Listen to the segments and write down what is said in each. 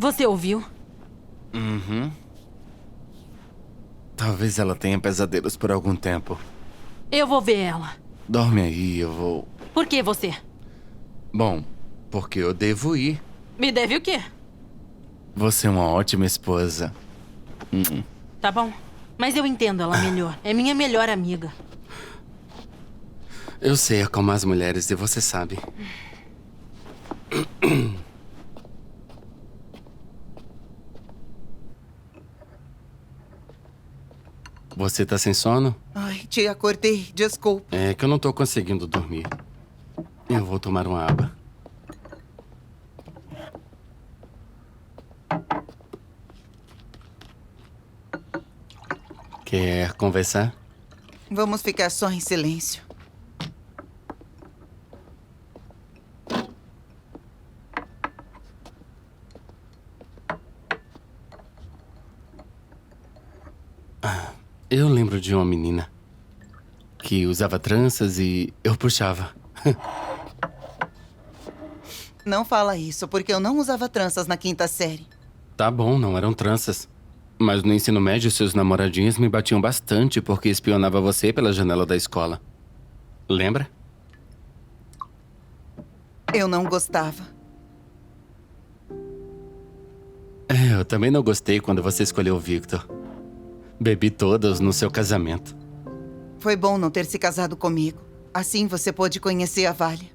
Você ouviu? Talvez ela tenha pesadelos por algum tempo. Eu vou ver ela. Dorme aí, eu vou... Por que você? Bom, porque eu devo ir. Me deve o quê? Você é uma ótima esposa. Tá bom. Mas eu entendo ela melhor. É minha melhor amiga. Eu sei, é como as mulheres, e você sabe. Você tá sem sono? Ai, te acordei. Desculpa. É que eu não tô conseguindo dormir. Eu vou tomar uma água. Quer conversar? Vamos ficar só em silêncio. Eu lembro de uma menina que usava tranças e eu puxava. Não fala isso, porque eu não usava tranças na 5ª série. Tá bom, não eram tranças. Mas no ensino médio, seus namoradinhos me batiam bastante porque espionava você pela janela da escola. Lembra? Eu não gostava. Eu também não gostei quando você escolheu o Victor. Bebi todas no seu casamento. Foi bom não ter se casado comigo. Assim você pôde conhecer a Valha.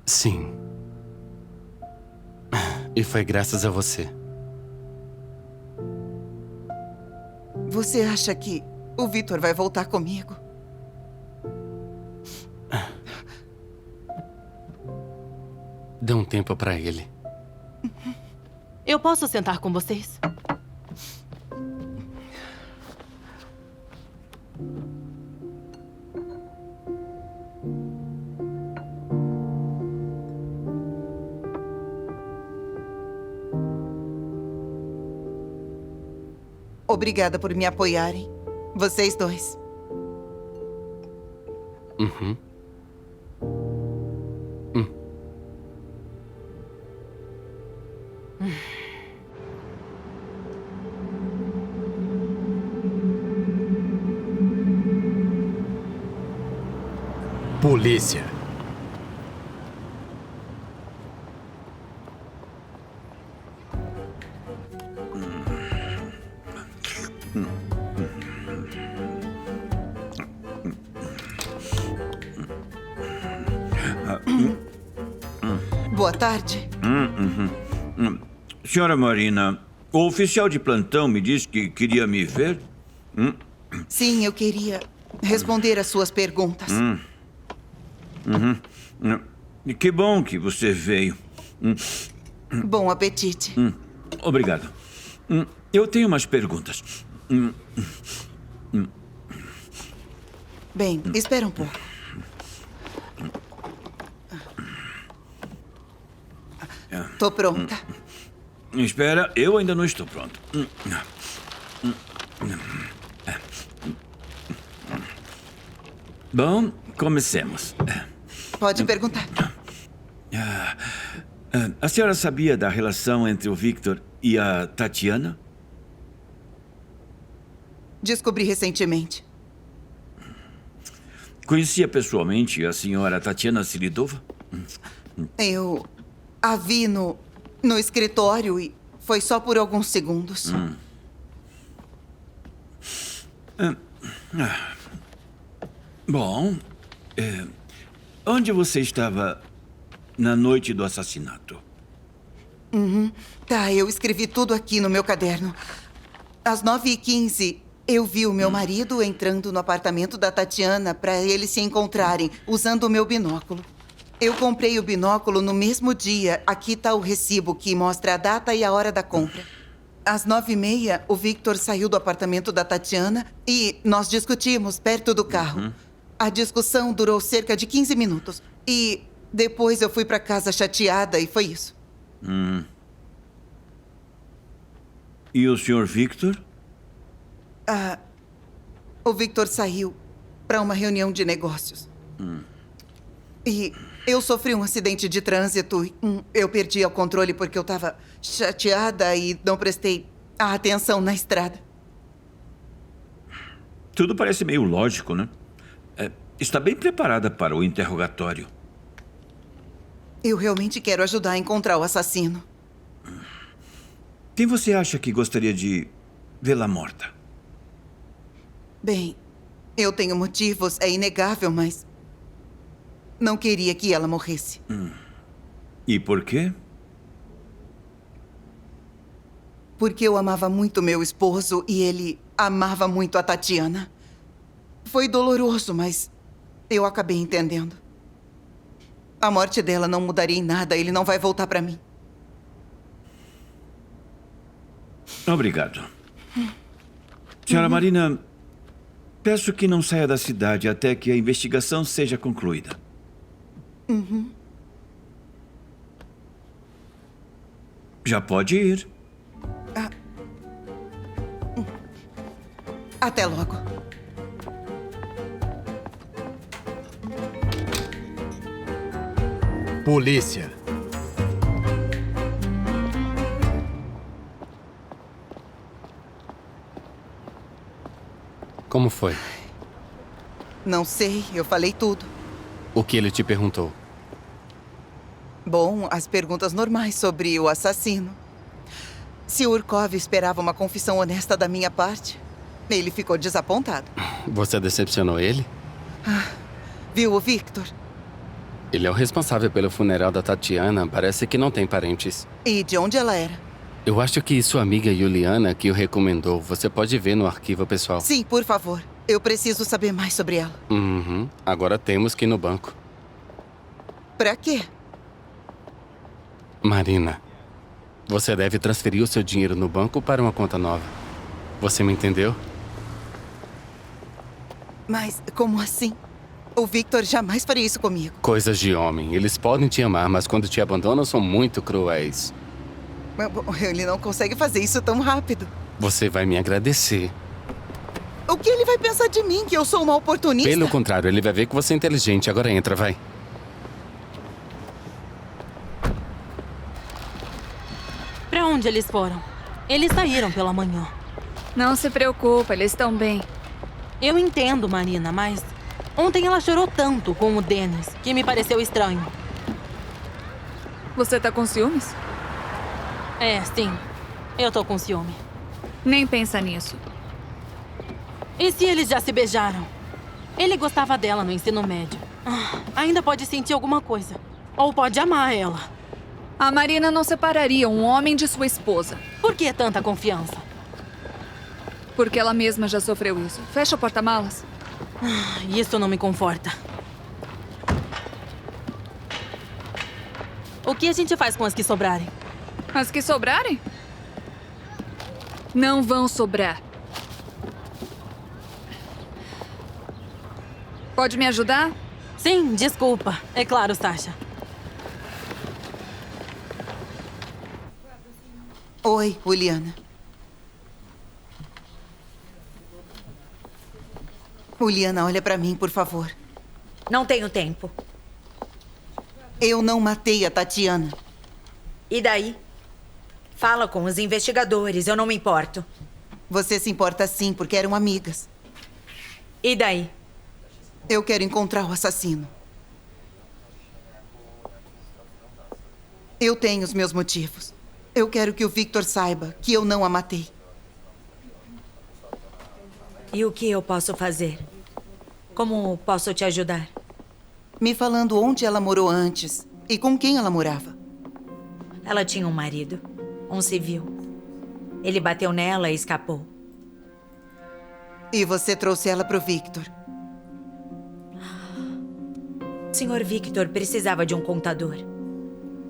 Sim. E foi graças a você. Você acha que o Victor vai voltar comigo? Dê um tempo pra ele. Eu posso sentar com vocês? Obrigada por me apoiarem. Vocês dois. Uhum. Polícia. Boa tarde. Senhora Marina, o oficial de plantão me disse que queria me ver. Sim, eu queria responder às suas perguntas. Que bom que você veio. Bom apetite. Obrigado. Eu tenho umas perguntas. Bem, espera um pouco. Tô pronta. Espera, eu ainda não estou pronto. Bom, comecemos. Pode perguntar. A senhora sabia da relação entre o Victor e a Tatiana? Descobri recentemente. Conhecia pessoalmente a senhora Tatiana Silidova? Eu a vi no escritório e foi só por alguns segundos. Bom, onde você estava na noite do assassinato? Tá, eu escrevi tudo aqui no meu caderno. Às 9h15, eu vi o meu marido entrando no apartamento da Tatiana para eles se encontrarem, usando o meu binóculo. Eu comprei o binóculo no mesmo dia. Aqui tá o recibo que mostra a data e a hora da compra. Às 9h30, o Victor saiu do apartamento da Tatiana e nós discutimos perto do carro. A discussão durou cerca de 15 minutos. E depois eu fui para casa chateada e foi isso. E o senhor Victor? O Victor saiu para uma reunião de negócios. E Eu sofri um acidente de trânsito. Eu perdi o controle porque eu estava chateada e não prestei a atenção na estrada. Tudo parece meio lógico, né? Está bem preparada para o interrogatório. Eu realmente quero ajudar a encontrar o assassino. Quem você acha que gostaria de vê-la morta? Bem, eu tenho motivos, é inegável, mas não queria que ela morresse. E por quê? Porque eu amava muito meu esposo e ele amava muito a Tatiana. Foi doloroso, mas eu acabei entendendo. A morte dela não mudaria em nada, ele não vai voltar pra mim. Obrigado. Senhora Marina, peço que não saia da cidade até que a investigação seja concluída. Já pode ir. Até logo. Polícia. Como foi? Não sei, eu falei tudo. O que ele te perguntou? Bom, as perguntas normais sobre o assassino. Se Urkov esperava uma confissão honesta da minha parte, ele ficou desapontado. Você decepcionou ele? Viu o Victor? Ele é o responsável pelo funeral da Tatiana. Parece que não tem parentes. E de onde ela era? Eu acho que sua amiga Juliana que o recomendou. Você pode ver no arquivo pessoal. Sim, por favor. Eu preciso saber mais sobre ela. Uhum. Agora temos que ir no banco. Pra quê? Marina, você deve transferir o seu dinheiro no banco para uma conta nova. Você me entendeu? Mas como assim? O Victor jamais faria isso comigo. Coisas de homem. Eles podem te amar, mas quando te abandonam são muito cruéis. Mas, bom, ele não consegue fazer isso tão rápido. Você vai me agradecer. O que ele vai pensar de mim? Que eu sou uma oportunista? Pelo contrário, ele vai ver que você é inteligente. Agora entra, vai. Pra onde eles foram? Eles saíram pela manhã. Não se preocupa, eles estão bem. Eu entendo, Marina, mas ontem ela chorou tanto com o Dennis que me pareceu estranho. Você tá com ciúmes? É, sim. Eu tô com ciúme. Nem pensa nisso. E se eles já se beijaram? Ele gostava dela no ensino médio. Ainda pode sentir alguma coisa. Ou pode amar ela. A Marina não separaria um homem de sua esposa. Por que tanta confiança? Porque ela mesma já sofreu isso. Fecha o porta-malas. Isso não me conforta. O que a gente faz com as que sobrarem? As que sobrarem? Não vão sobrar. Pode me ajudar? Sim, desculpa. É claro, Sasha. Oi, Juliana. Juliana, olha pra mim, por favor. Não tenho tempo. Eu não matei a Tatiana. E daí? Fala com os investigadores, eu não me importo. Você se importa sim, porque eram amigas. E daí? Eu quero encontrar o assassino. Eu tenho os meus motivos. Eu quero que o Victor saiba que eu não a matei. E o que eu posso fazer? Como posso te ajudar? Me falando onde ela morou antes e com quem ela morava. Ela tinha um marido, um civil. Ele bateu nela e escapou. E você trouxe ela pro Victor. O Sr. Victor precisava de um contador.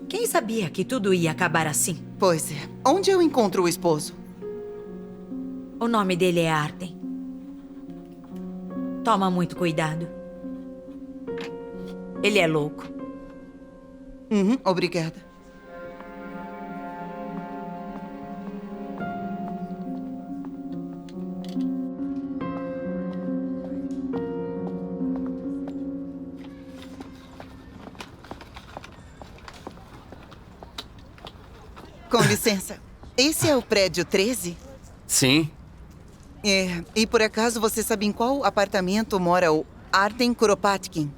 Quem sabia que tudo ia acabar assim? Pois é. Onde eu encontro o esposo? O nome dele é Arden. Toma muito cuidado. Ele é louco. Obrigada. Com licença. Esse é o prédio 13? Sim. É. E por acaso você sabe em qual apartamento mora o Artem Kuropatkin?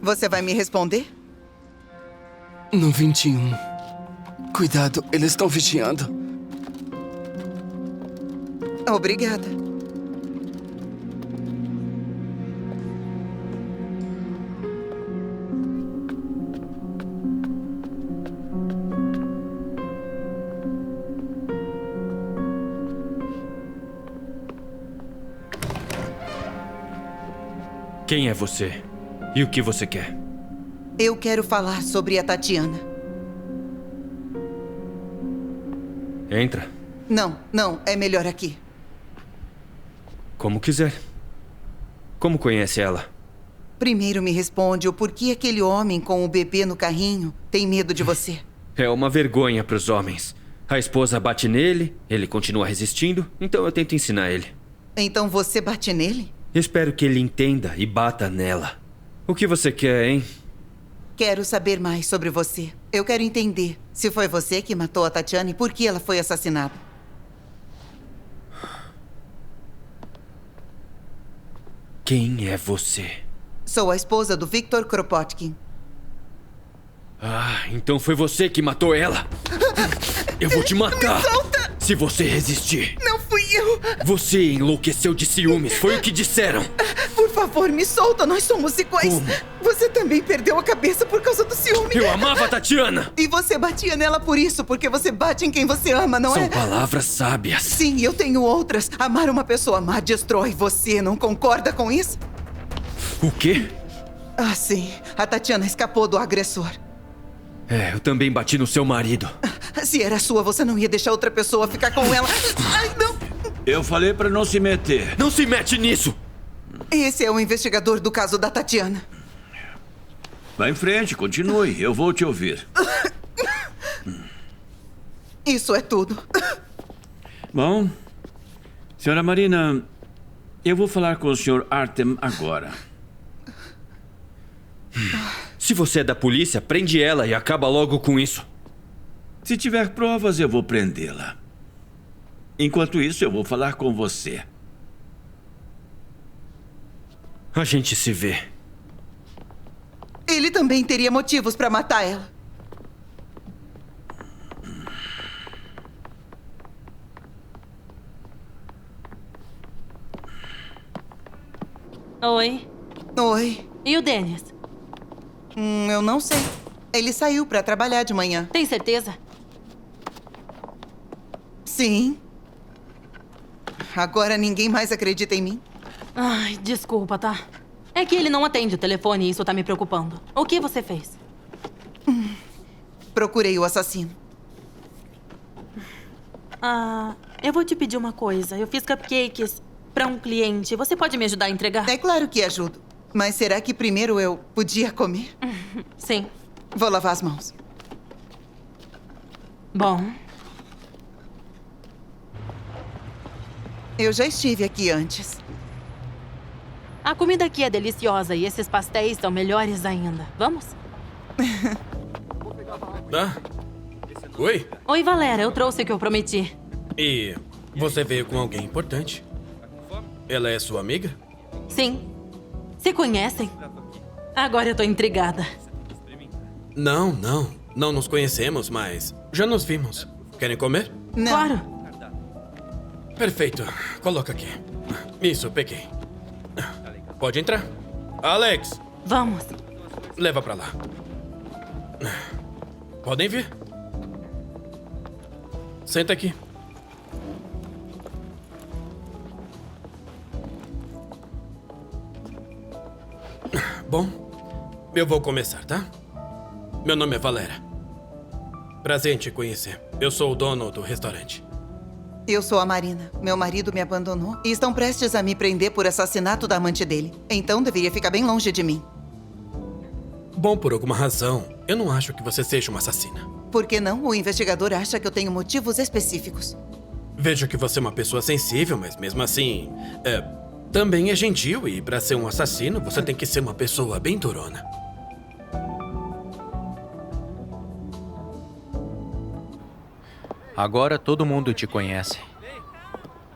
Você vai me responder? No 21. Cuidado, eles estão vigiando. Obrigada. Quem é você? E o que você quer? Eu quero falar sobre a Tatiana. Entra. Não, é melhor aqui. Como quiser. Como conhece ela? Primeiro me responde o porquê aquele homem com o bebê no carrinho tem medo de você. É uma vergonha para os homens. A esposa bate nele, ele continua resistindo, então eu tento ensinar ele. Então você bate nele? Espero que ele entenda e bata nela. O que você quer, hein? Quero saber mais sobre você. Eu quero entender se foi você que matou a Tatiana e por que ela foi assassinada. Quem é você? Sou a esposa do Viktor Kropotkin. Ah, então foi você que matou ela. Eu vou te matar. Me solta! Se você resistir. Não fui eu! Você enlouqueceu de ciúmes, foi o que disseram. Por favor, me solta, nós somos iguais. Como? Você também perdeu a cabeça por causa do ciúme. Eu amava a Tatiana. E você batia nela por isso, porque você bate em quem você ama, não São é? palavras sábias. Sim, eu tenho outras. Amar uma pessoa má destrói você, não concorda com isso? O quê? Ah, sim. A Tatiana escapou do agressor. É, eu também bati no seu marido. Se era sua, você não ia deixar outra pessoa ficar com ela. Ai, não! Eu falei pra não se meter. Não se mete nisso! Esse é o investigador do caso da Tatiana. Vá em frente, continue. Eu vou te ouvir. Isso é tudo. Bom, senhora Marina, eu vou falar com o senhor Artem agora. Se você é da polícia, prende ela e acaba logo com isso. Se tiver provas, eu vou prendê-la. Enquanto isso, eu vou falar com você. A gente se vê. Ele também teria motivos pra matar ela. Oi. Oi. E o Dennis? Eu não sei. Ele saiu pra trabalhar de manhã. Tem certeza? Sim. Agora ninguém mais acredita em mim? Ai, desculpa, tá? É que ele não atende o telefone e isso tá me preocupando. O que você fez? Procurei o assassino. Eu vou te pedir uma coisa. Eu fiz cupcakes pra um cliente. Você pode me ajudar a entregar? É claro que ajudo. Mas será que primeiro eu podia comer? Sim. Vou lavar as mãos. Bom, Eu já estive aqui antes. a comida aqui é deliciosa e esses pastéis são melhores ainda. Vamos? Ah? Oi? Oi, Valera. Eu trouxe o que eu prometi. E você veio com alguém importante? Ela é sua amiga? Sim. Se conhecem? Agora eu tô intrigada. Não nos conhecemos, mas já nos vimos. Querem comer? Não. Claro. Perfeito. Coloca aqui. Isso, peguei. Pode entrar. Alex, Vamos. leva pra lá. Podem vir. Senta aqui. Bom, eu vou começar, tá? Meu nome é Valera. Prazer em te conhecer. Eu sou o dono do restaurante. Eu sou a Marina. Meu marido me abandonou e estão prestes a me prender por assassinato da amante dele. Então deveria ficar bem longe de mim. Bom, por alguma razão, eu não acho que você seja uma assassina. Por que não? O investigador acha que eu tenho motivos específicos. Vejo que você é uma pessoa sensível, mas mesmo assim, também é gentil e pra ser um assassino, você tem que ser uma pessoa bem durona. Agora todo mundo te conhece.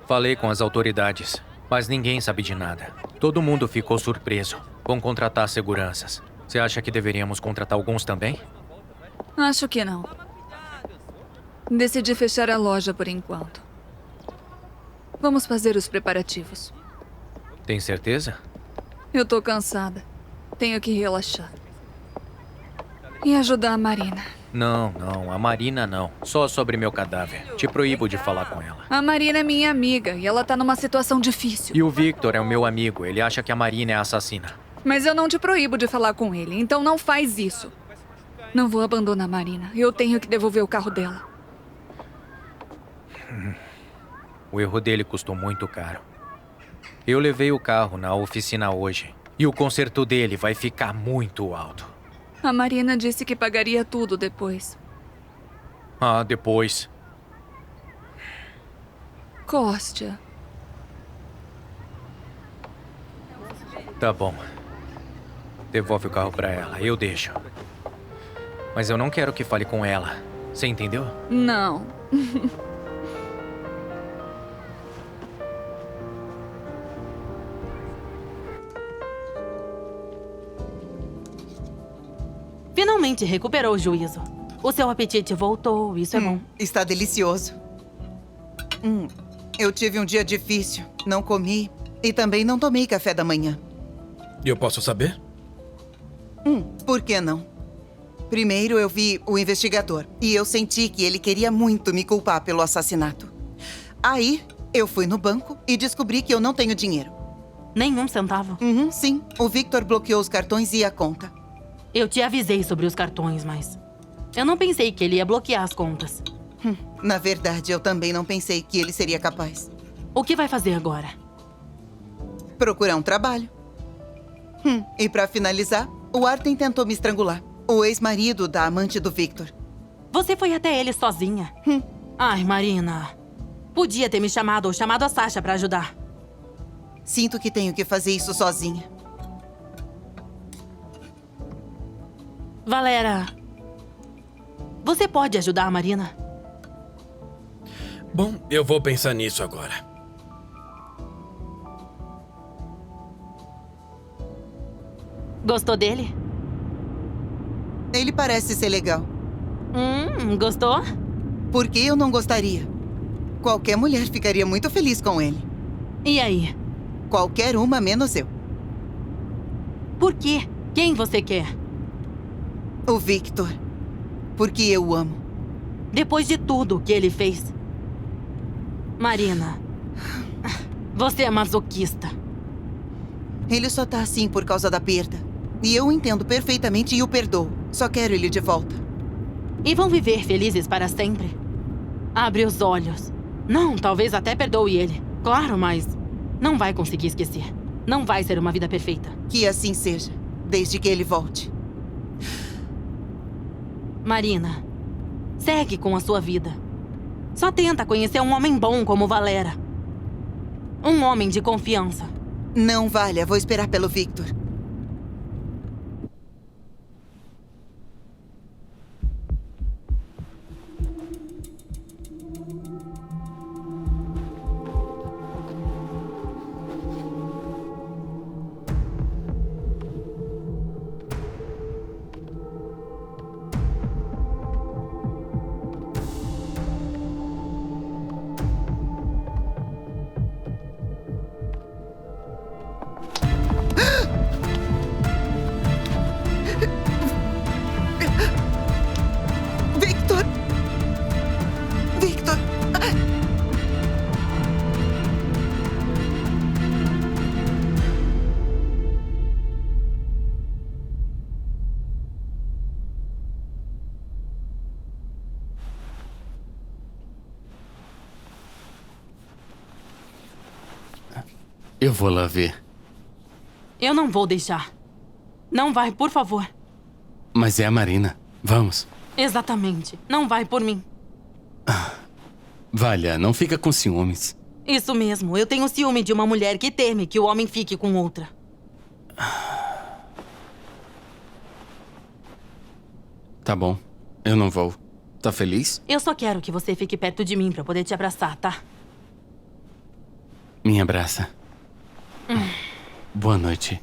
Falei com as autoridades, mas ninguém sabe de nada. Todo mundo ficou surpreso. Vão contratar seguranças. Você acha que deveríamos contratar alguns também? Acho que não. Decidi fechar a loja por enquanto. Vamos fazer os preparativos. Tem certeza? Eu tô cansada. Tenho que relaxar. E ajudar a Marina. Não, a Marina não. Só sobre meu cadáver. Te proíbo de falar com ela. A Marina é minha amiga e ela tá numa situação difícil. E o Victor é o meu amigo. Ele acha que a Marina é a assassina. Mas eu não te proíbo de falar com ele, então não faz isso. Não vou abandonar a Marina. Eu tenho que devolver o carro dela. O erro dele custou muito caro. Eu levei o carro na oficina hoje. E o conserto dele vai ficar muito alto. A Marina disse que pagaria tudo depois. Ah, depois. Kostya. Tá bom. Devolve o carro pra ela, eu deixo. Mas eu não quero que fale com ela. Você entendeu? Não. Finalmente recuperou o juízo. O seu apetite voltou, isso é bom. Está delicioso. Eu tive um dia difícil. Não comi e também não tomei café da manhã. E eu posso saber? Por que não? Primeiro eu vi o investigador e eu senti que ele queria muito me culpar pelo assassinato. Aí eu fui no banco e descobri que eu não tenho dinheiro. Nenhum centavo? Sim, o Victor bloqueou os cartões e a conta. Eu te avisei sobre os cartões, mas eu não pensei que ele ia bloquear as contas. Na verdade, eu também não pensei que ele seria capaz. O que vai fazer agora? Procurar um trabalho. E pra finalizar, o Artem tentou me estrangular. O ex-marido da amante do Victor. Você foi até ele sozinha? Ai, Marina. Podia ter me chamado ou chamado a Sasha pra ajudar. Sinto que tenho que fazer isso sozinha. Valera, você pode ajudar a Marina? Bom, eu vou pensar nisso agora. Gostou dele? Ele parece ser legal. Gostou? Por que eu não gostaria? Qualquer mulher ficaria muito feliz com ele. E aí? Qualquer uma, menos eu. Por quê? Quem você quer? O Victor. Porque eu o amo. Depois de tudo que ele fez. Marina, você é masoquista. Ele só tá assim por causa da perda. E eu o entendo perfeitamente e o perdoo. Só quero ele de volta. E vão viver felizes para sempre? Abre os olhos. Não, talvez até perdoe ele. Claro, mas não vai conseguir esquecer. Não vai ser uma vida perfeita. Que assim seja, desde que ele volte. Marina, segue com a sua vida. Só tenta conhecer um homem bom como Valera. Um homem de confiança. Não, Valha. Vou esperar pelo Victor. Eu vou lá ver. Eu não vou deixar. Não vai, por favor. Mas é a Marina. Vamos. Exatamente. Não vai por mim. Valha, não fica com ciúmes. Isso mesmo. Eu tenho ciúme de uma mulher que teme que o homem fique com outra. Tá bom. Eu não vou. Tá feliz? Eu só quero que você fique perto de mim pra poder te abraçar, tá? Me abraça. Boa noite.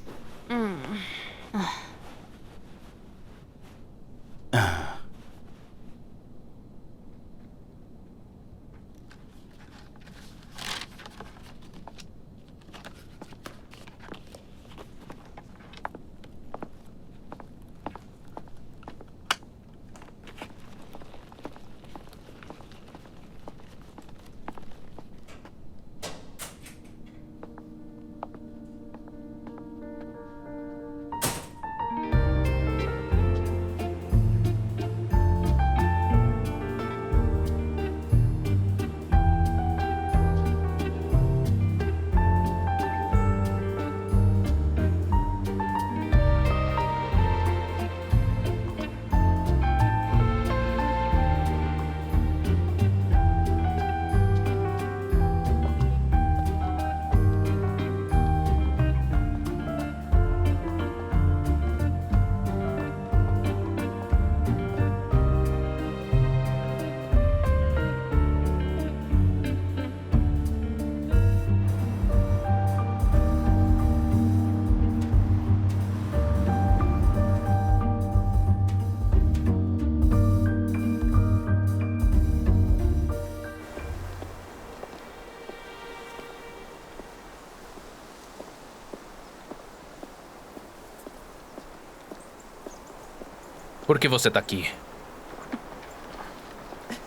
Por que você tá aqui?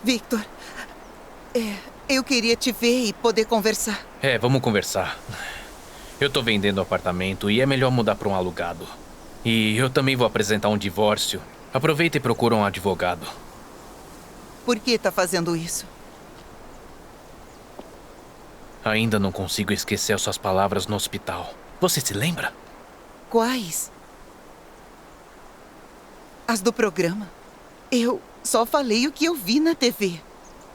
Victor, eu queria te ver e poder conversar. Vamos conversar. Eu tô vendendo apartamento e é melhor mudar pra um alugado. E eu também vou apresentar um divórcio. Aproveita e procura um advogado. Por que tá fazendo isso? Ainda não consigo esquecer as suas palavras no hospital. Você se lembra? Quais? As do programa. Eu só falei o que eu vi na TV.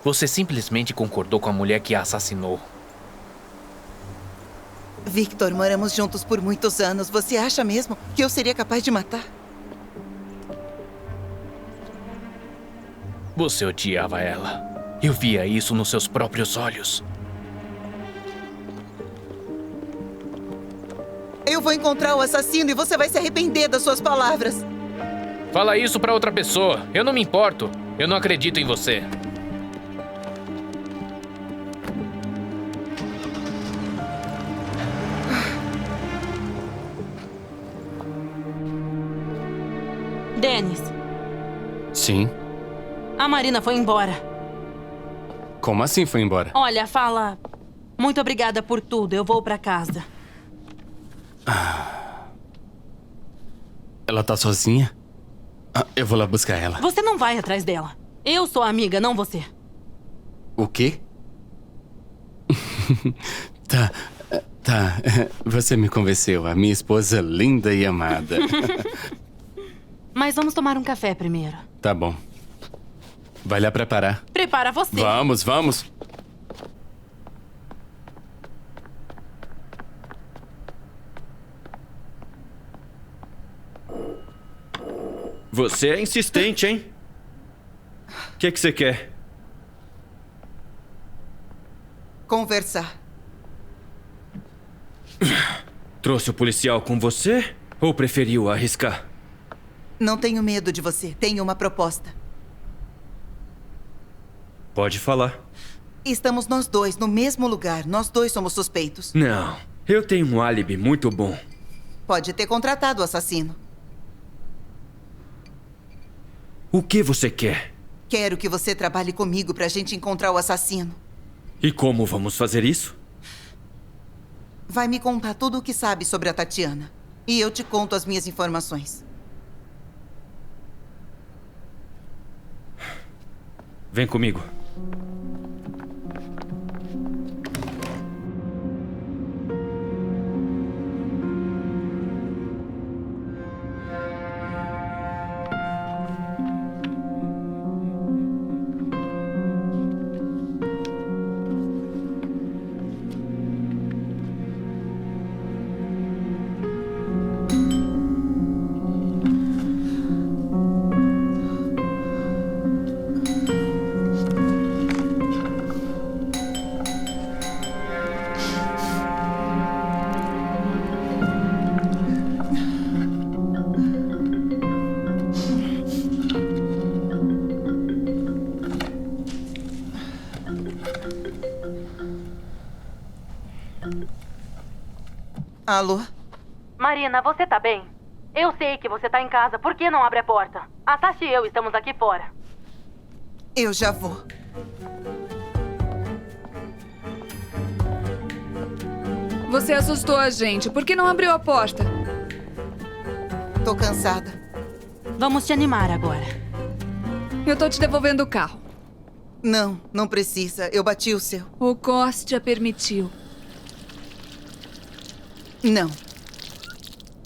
Você simplesmente concordou com a mulher que a assassinou. Victor, moramos juntos por muitos anos. Você acha mesmo que eu seria capaz de matar? Você odiava ela. Eu via isso nos seus próprios olhos. Eu vou encontrar o assassino e você vai se arrepender das suas palavras. Fala isso pra outra pessoa. Eu não me importo. Eu não acredito em você. Dennis, Sim? a Marina foi embora. Como assim foi embora? Olha, fala... Muito obrigada por tudo. Eu vou pra casa. Ela tá sozinha? Eu vou lá buscar ela. Você não vai atrás dela. Eu sou a amiga, não você. O quê? Tá. Você me convenceu. A minha esposa linda e amada. Mas vamos tomar um café primeiro. Tá bom. Vai lá preparar. Prepara você. Vamos. Você é insistente, hein? O que você quer? Conversar. Trouxe o policial com você ou preferiu arriscar? Não tenho medo de você. Tenho uma proposta. Pode falar. Estamos nós dois no mesmo lugar. Nós dois somos suspeitos. Não. Eu tenho um álibi muito bom. Pode ter contratado o assassino. O que você quer? Quero que você trabalhe comigo pra gente encontrar o assassino. E como vamos fazer isso? Vai me contar tudo o que sabe sobre a Tatiana. E eu te conto as minhas informações. Vem comigo. Alô? Marina, você tá bem? Eu sei que você tá em casa. Por que não abre a porta? A Tasha e eu estamos aqui fora. Eu já vou. Você assustou a gente. Por que não abriu a porta? Tô cansada. Vamos te animar agora. Eu tô te devolvendo o carro. Não, não precisa. Eu bati o seu. O Kostya permitiu. Não.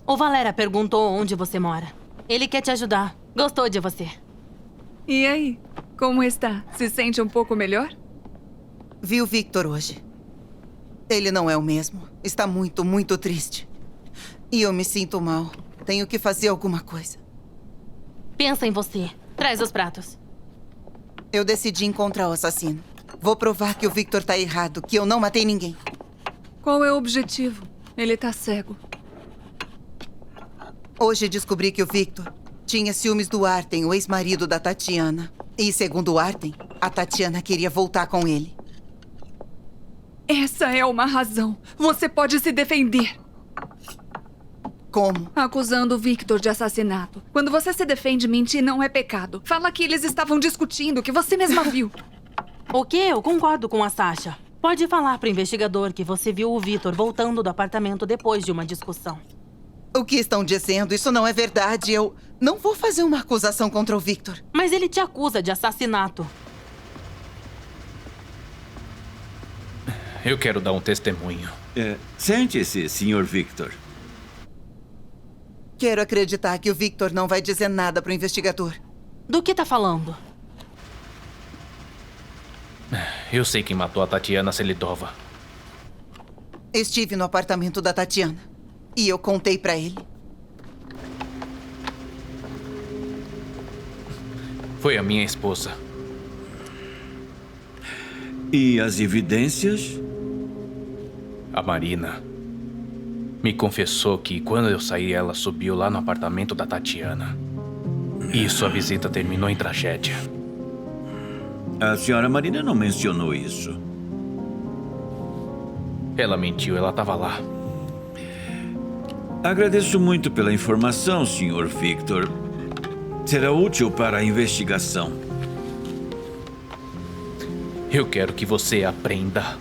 O Valera perguntou onde você mora. Ele quer te ajudar. Gostou de você. E aí? Como está? Se sente um pouco melhor? Vi o Victor hoje. Ele não é o mesmo. Está muito, muito triste. E eu me sinto mal. Tenho que fazer alguma coisa. Pensa em você. Traz os pratos. Eu decidi encontrar o assassino. Vou provar que o Victor tá errado, que eu não matei ninguém. Qual é o objetivo? Ele tá cego. Hoje descobri que o Victor tinha ciúmes do Artem, o ex-marido da Tatiana. E, segundo o Artem, a Tatiana queria voltar com ele. Essa é uma razão. Você pode se defender. Como? Acusando o Victor de assassinato. Quando você se defende, mentir não é pecado. Fala que eles estavam discutindo, que você mesma viu. O quê? Eu concordo com a Sasha. Pode falar pro investigador que você viu o Victor voltando do apartamento depois de uma discussão. O que estão dizendo? Isso não é verdade. Eu não vou fazer uma acusação contra o Victor. Mas ele te acusa de assassinato. Eu quero dar um testemunho. Sente-se, Sr. Victor. Quero acreditar que o Victor não vai dizer nada pro investigador. Do que tá falando? Eu sei quem matou a Tatiana Selidova. Estive no apartamento da Tatiana. E eu contei pra ele. Foi a minha esposa. E as evidências? A Marina me confessou que quando eu saí, ela subiu lá no apartamento da Tatiana. E sua visita terminou em tragédia. A senhora Marina não mencionou isso. Ela mentiu, ela estava lá. Agradeço muito pela informação, Sr. Victor. Será útil para a investigação. Eu quero que você aprenda